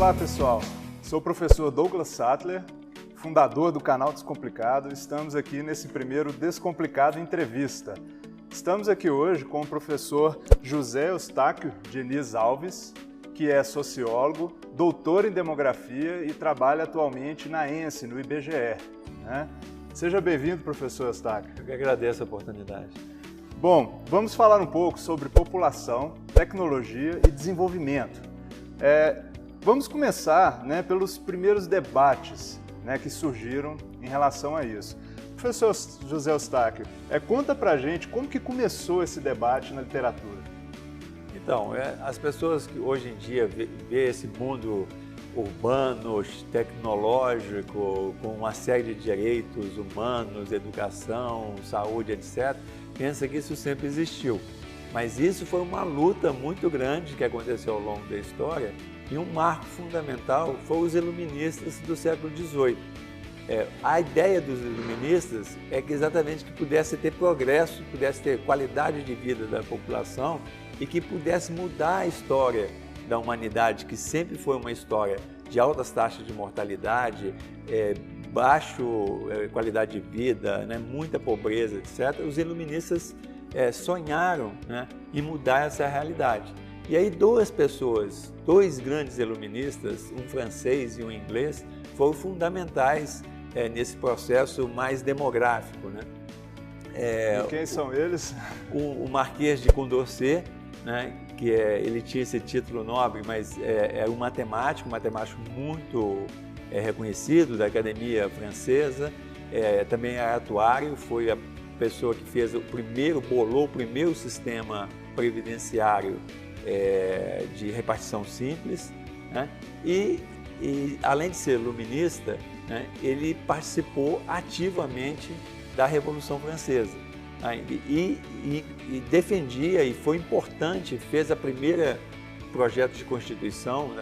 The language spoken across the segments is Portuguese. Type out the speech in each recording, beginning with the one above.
Olá pessoal, sou o professor Douglas Sattler, fundador do canal Descomplicado. Estamos aqui nesse primeiro Descomplicado Entrevista. Estamos aqui hoje com o professor José Eustáquio Diniz Alves, que é sociólogo, doutor em demografia e trabalha atualmente na ENSE, no IBGE. Né? Seja bem-vindo, professor Eustáquio. Eu que agradeço a oportunidade. Bom, vamos falar um pouco sobre população, tecnologia e desenvolvimento. Vamos começar, pelos primeiros debates, que surgiram em relação a isso. Professor José Eustáquio, conta pra gente como que começou esse debate na literatura. Então, as pessoas que hoje em dia vê esse mundo urbano, tecnológico, com uma série de direitos humanos, educação, saúde, etc., pensa que isso sempre existiu. Mas isso foi uma luta muito grande que aconteceu ao longo da história e um marco fundamental foi os iluministas do século XVIII. A ideia dos iluministas é que exatamente que pudesse ter progresso, pudesse ter qualidade de vida da população e que pudesse mudar a história da humanidade, que sempre foi uma história de altas taxas de mortalidade, baixa qualidade de vida, muita pobreza, etc. Os iluministas sonharam em mudar essa realidade. E aí dois grandes iluministas, um francês e um inglês, foram fundamentais nesse processo mais demográfico. E quem são eles? O Marquês de Condorcet, que ele tinha esse título nobre, mas era um matemático muito reconhecido da Academia Francesa, também era atuário, foi a pessoa que bolou o primeiro sistema previdenciário de repartição simples, e além de ser iluminista, ele participou ativamente da Revolução Francesa e defendia, e foi importante, fez a primeira projeto de Constituição,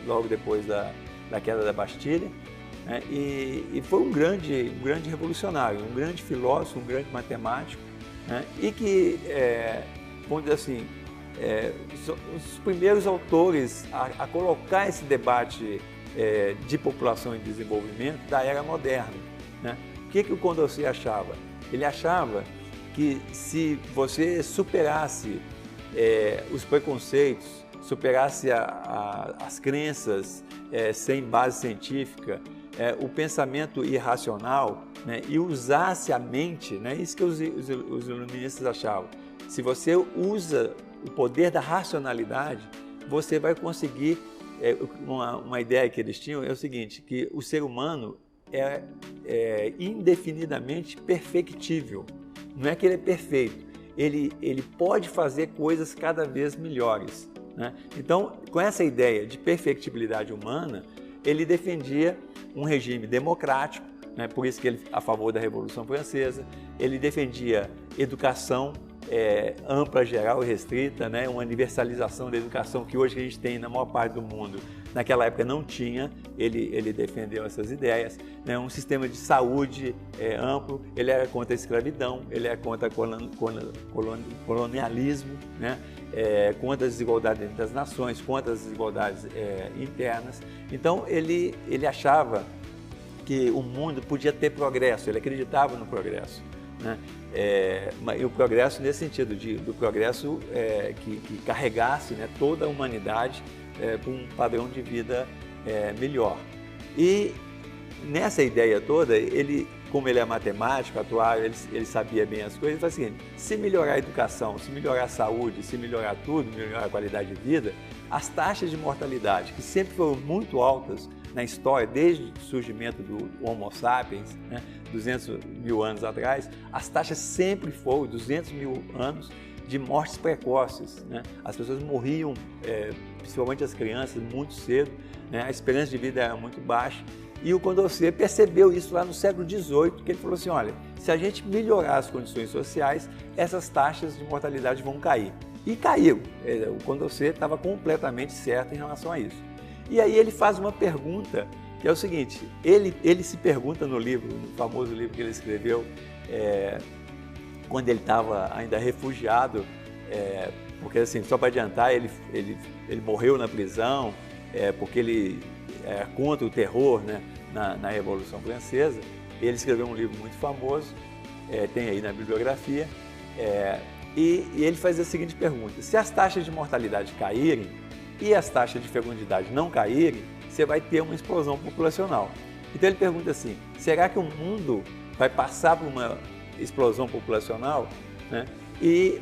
logo depois da queda da Bastilha, e foi um grande revolucionário, um grande filósofo, um grande matemático, e que, vamos dizer assim, os primeiros autores a colocar esse debate de população e desenvolvimento da era moderna. O que o Condorcet achava? Ele achava que se você superasse os preconceitos, superasse as crenças sem base científica, o pensamento irracional, e usasse a mente, isso que os iluministas achavam. Se você usa o poder da racionalidade, você vai conseguir, uma ideia que eles tinham é o seguinte, que o ser humano é indefinidamente perfectível. Não é que ele é perfeito, ele pode fazer coisas cada vez melhores. Então, com essa ideia de perfectibilidade humana, ele defendia um regime democrático, por isso que ele a favor da Revolução Francesa, ele defendia educação ampla, geral e restrita, uma universalização da educação que hoje a gente tem na maior parte do mundo. Naquela época não tinha, ele defendeu essas ideias, um sistema de saúde amplo, ele era contra a escravidão, ele era contra o colonialismo, contra as desigualdades entre as nações, contra as desigualdades internas. Então ele achava que o mundo podia ter progresso, ele acreditava no progresso. E o progresso nesse sentido, do progresso que carregasse toda a humanidade para um padrão de vida melhor. E nessa ideia toda, como ele é matemático, atuário, ele sabia bem as coisas, ele falou assim, se melhorar a educação, se melhorar a saúde, se melhorar tudo, melhorar a qualidade de vida, as taxas de mortalidade, que sempre foram muito altas na história, desde o surgimento do Homo sapiens, 200 mil anos atrás, as taxas sempre foram 200 mil anos de mortes precoces. As pessoas morriam, principalmente as crianças, muito cedo, a esperança de vida era muito baixa. E o Condorcet percebeu isso lá no século XVIII, que ele falou assim, olha, se a gente melhorar as condições sociais, essas taxas de mortalidade vão cair. E caiu. O Condorcet estava completamente certo em relação a isso. E aí ele faz uma pergunta, que é o seguinte, ele se pergunta no famoso livro que ele escreveu, quando ele estava ainda refugiado, porque assim, só para adiantar, ele morreu na prisão, porque ele é contra o terror, né, na Revolução Francesa. Ele escreveu um livro muito famoso, tem aí na bibliografia, e ele faz a seguinte pergunta: se as taxas de mortalidade caírem e as taxas de fecundidade não caírem, você vai ter uma explosão populacional. Então ele pergunta assim: será que o mundo vai passar por uma explosão populacional? Né? E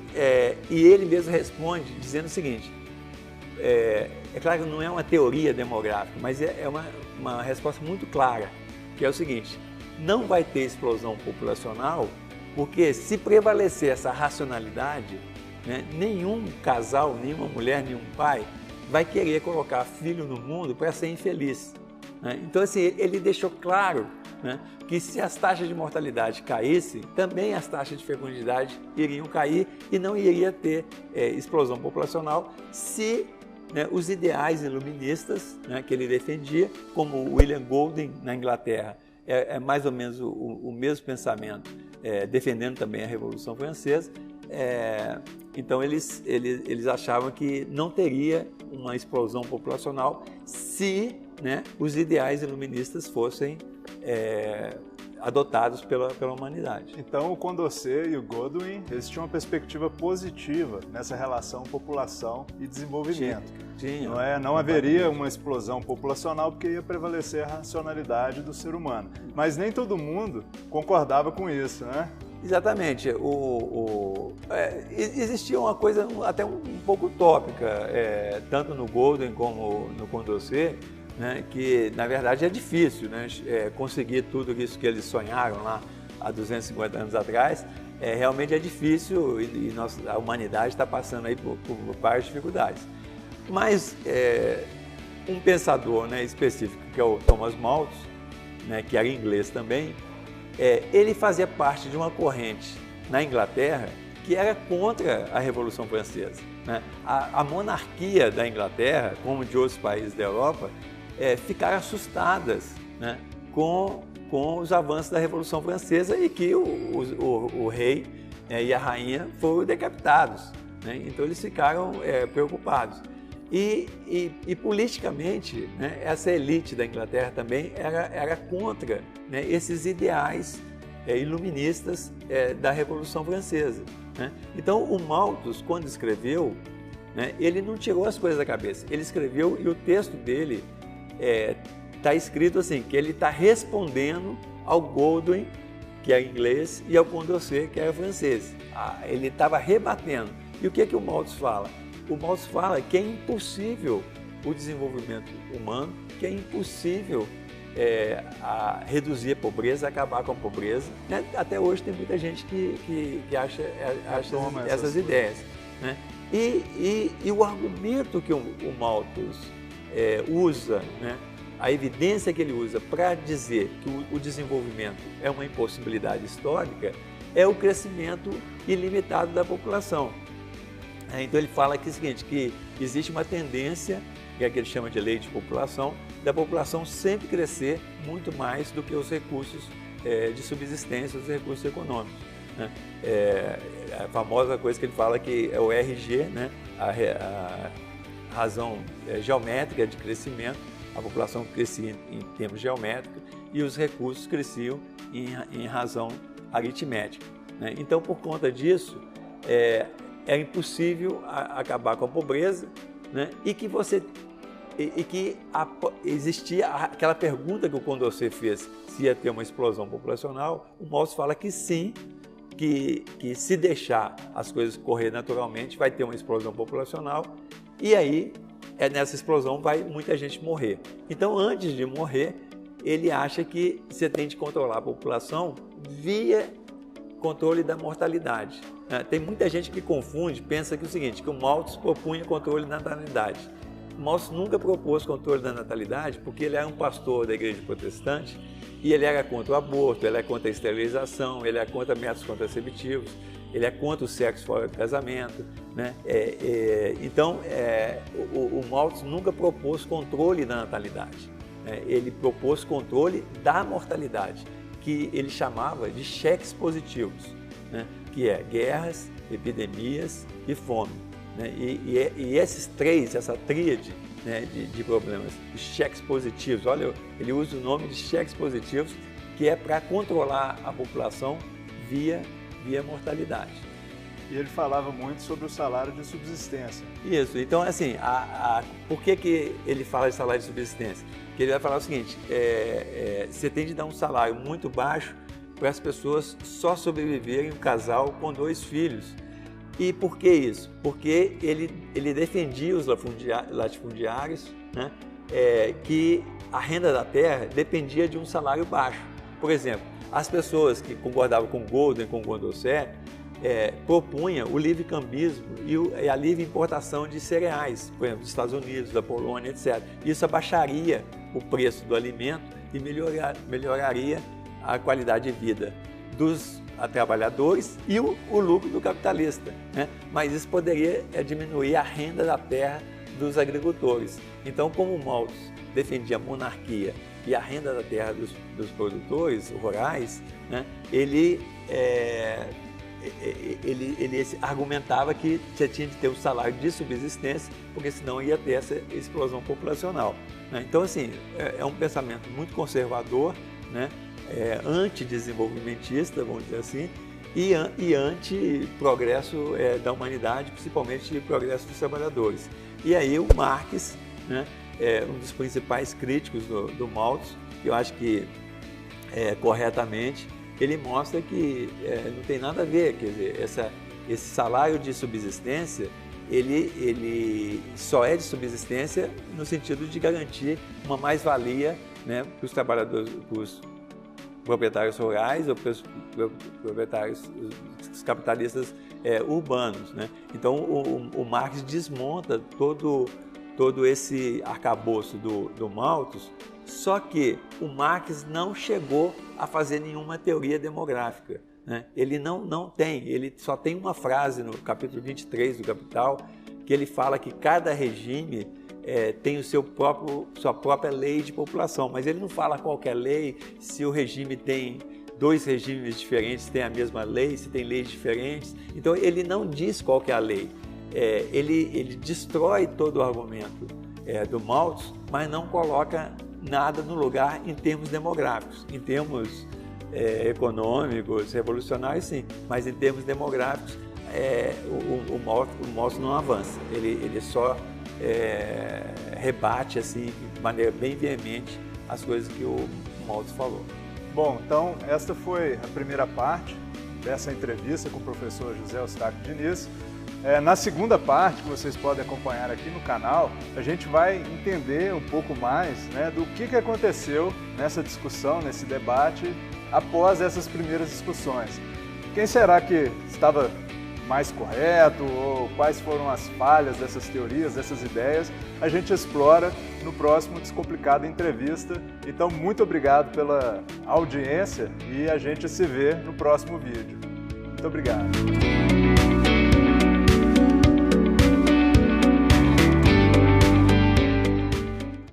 ele mesmo responde dizendo o seguinte: é claro que não é uma teoria demográfica, mas é uma resposta muito clara, que é o seguinte: não vai ter explosão populacional porque, se prevalecer essa racionalidade, né, nenhum casal, nenhuma mulher, nenhum pai vai querer colocar filho no mundo para ser infeliz. Né? Então, assim, ele deixou claro, né, que se as taxas de mortalidade caíssem, também as taxas de fecundidade iriam cair e não iria ter explosão populacional se, né, os ideais iluministas, né, que ele defendia, como William Golding na Inglaterra, é mais ou menos o mesmo pensamento, defendendo também a Revolução Francesa. Então eles achavam que não teria uma explosão populacional se, né, os ideais iluministas fossem adotados pela humanidade. Então o Condorcet e o Godwin, eles tinham uma perspectiva positiva nessa relação população e desenvolvimento. Não haveria uma explosão populacional porque ia prevalecer a racionalidade do ser humano. Mas nem todo mundo concordava com isso, né? Exatamente. Existia uma coisa até um pouco utópica, tanto no Godwin como no Condorcet, né, que na verdade é difícil, né, conseguir tudo isso que eles sonharam lá há 250 anos atrás. Realmente é difícil e a humanidade está passando aí por várias dificuldades. Mas um pensador, né, específico, que é o Thomas Malthus, né, que era inglês também, ele fazia parte de uma corrente na Inglaterra que era contra a Revolução Francesa. Né? A monarquia da Inglaterra, como de outros países da Europa, ficaram assustadas, né, com os avanços da Revolução Francesa e que o rei, e a rainha foram decapitados. Né? Então eles ficaram preocupados. E politicamente, né, essa elite da Inglaterra também era contra, né, esses ideais iluministas da Revolução Francesa. Né? Então o Malthus, quando escreveu, né, ele não tirou as coisas da cabeça. Ele escreveu e o texto dele está escrito assim, que ele está respondendo ao Godwin, que é inglês, e ao Condorcet, que é francês. Ele estava rebatendo. E o que o Malthus fala? O Malthus fala que é impossível o desenvolvimento humano, que é impossível reduzir a pobreza, acabar com a pobreza. Né? Até hoje tem muita gente que acha essas ideias. Né? E o argumento que o Malthus usa, né, a evidência que ele usa para dizer que o desenvolvimento é uma impossibilidade histórica é o crescimento ilimitado da população. Então ele fala aqui o seguinte, que existe uma tendência, que é a que ele chama de lei de população, da população sempre crescer muito mais do que os recursos de subsistência, os recursos econômicos. Né? A famosa coisa que ele fala que é o RG, né? A razão geométrica de crescimento, a população crescia em termos geométricos e os recursos cresciam em razão aritmética. Né? Então, por conta disso, é impossível acabar com a pobreza, né? E que existia aquela pergunta que o Condorcet fez, se ia ter uma explosão populacional. O Malthus fala que sim, que se deixar as coisas correr naturalmente, vai ter uma explosão populacional e aí nessa explosão vai muita gente morrer. Então, antes de morrer, ele acha que você tem de controlar a população via controle da mortalidade. Tem muita gente que confunde, pensa que é o seguinte, que o Malthus propunha controle da natalidade. O Malthus nunca propôs controle da natalidade porque ele era um pastor da igreja protestante e ele era contra o aborto, ele é contra a esterilização, ele é contra métodos contraceptivos, ele é contra o sexo fora do casamento. Né? Então, o Malthus nunca propôs controle da natalidade. Ele propôs controle da mortalidade, que ele chamava de cheques positivos, né? Que é guerras, epidemias e fome. Né? E esses três, essa tríade, né, de problemas. Os cheques positivos, olha, ele usa o nome de cheques positivos, que é para controlar a população via mortalidade. E ele falava muito sobre o salário de subsistência. Isso, então assim, por que ele fala de salário de subsistência? Porque ele vai falar o seguinte, você tem de dar um salário muito baixo para as pessoas só sobreviverem, um casal com 2 filhos. E por que isso? Porque ele defendia os latifundiários, né, que a renda da terra dependia de um salário baixo. Por exemplo, as pessoas que concordavam com Golden, com Condorcet, propunha o livre cambismo e a livre importação de cereais, por exemplo, dos Estados Unidos, da Polônia, etc. Isso abaixaria o preço do alimento e melhoraria a qualidade de vida dos trabalhadores e o lucro do capitalista, né? Mas isso poderia diminuir a renda da terra dos agricultores. Então, como o Malthus defendia a monarquia e a renda da terra dos produtores rurais, né, ele argumentava que você tinha de ter um salário de subsistência, porque senão ia ter essa explosão populacional, né? Então, assim, é um pensamento muito conservador, né, antidesenvolvimentista, vamos dizer assim, e anti-progresso da humanidade, principalmente progresso dos trabalhadores. E aí o Marx, né, um dos principais críticos do Malthus, que eu acho que corretamente, ele mostra que não tem nada a ver, quer dizer, esse salário de subsistência, ele só é de subsistência no sentido de garantir uma mais-valia, né, para os trabalhadores, para os proprietários rurais ou para os proprietários, os capitalistas urbanos, né? Então o Marx desmonta todo esse arcabouço do Malthus, só que o Marx não chegou a fazer nenhuma teoria demográfica, né? Ele não tem, ele só tem uma frase no capítulo 23 do Capital, que ele fala que cada regime tem sua própria lei de população, mas ele não fala qualquer lei, se o regime tem 2 regimes diferentes, tem a mesma lei, se tem leis diferentes. Então ele não diz qual que é a lei. Ele destrói todo o argumento do Malthus, mas não coloca nada no lugar em termos demográficos. Em termos econômicos, revolucionários, sim, mas em termos demográficos o Malthus não avança. Ele só rebate assim, de maneira bem veemente as coisas que o Malthus falou. Bom, então esta foi a primeira parte dessa entrevista com o professor José Eustáquio Diniz. Na segunda parte, que vocês podem acompanhar aqui no canal, a gente vai entender um pouco mais, né, do que aconteceu nessa discussão, nesse debate, após essas primeiras discussões. Quem será que estava mais correto, ou quais foram as falhas dessas teorias, dessas ideias, a gente explora no próximo Descomplicado Entrevista. Então, muito obrigado pela audiência e a gente se vê no próximo vídeo. Muito obrigado.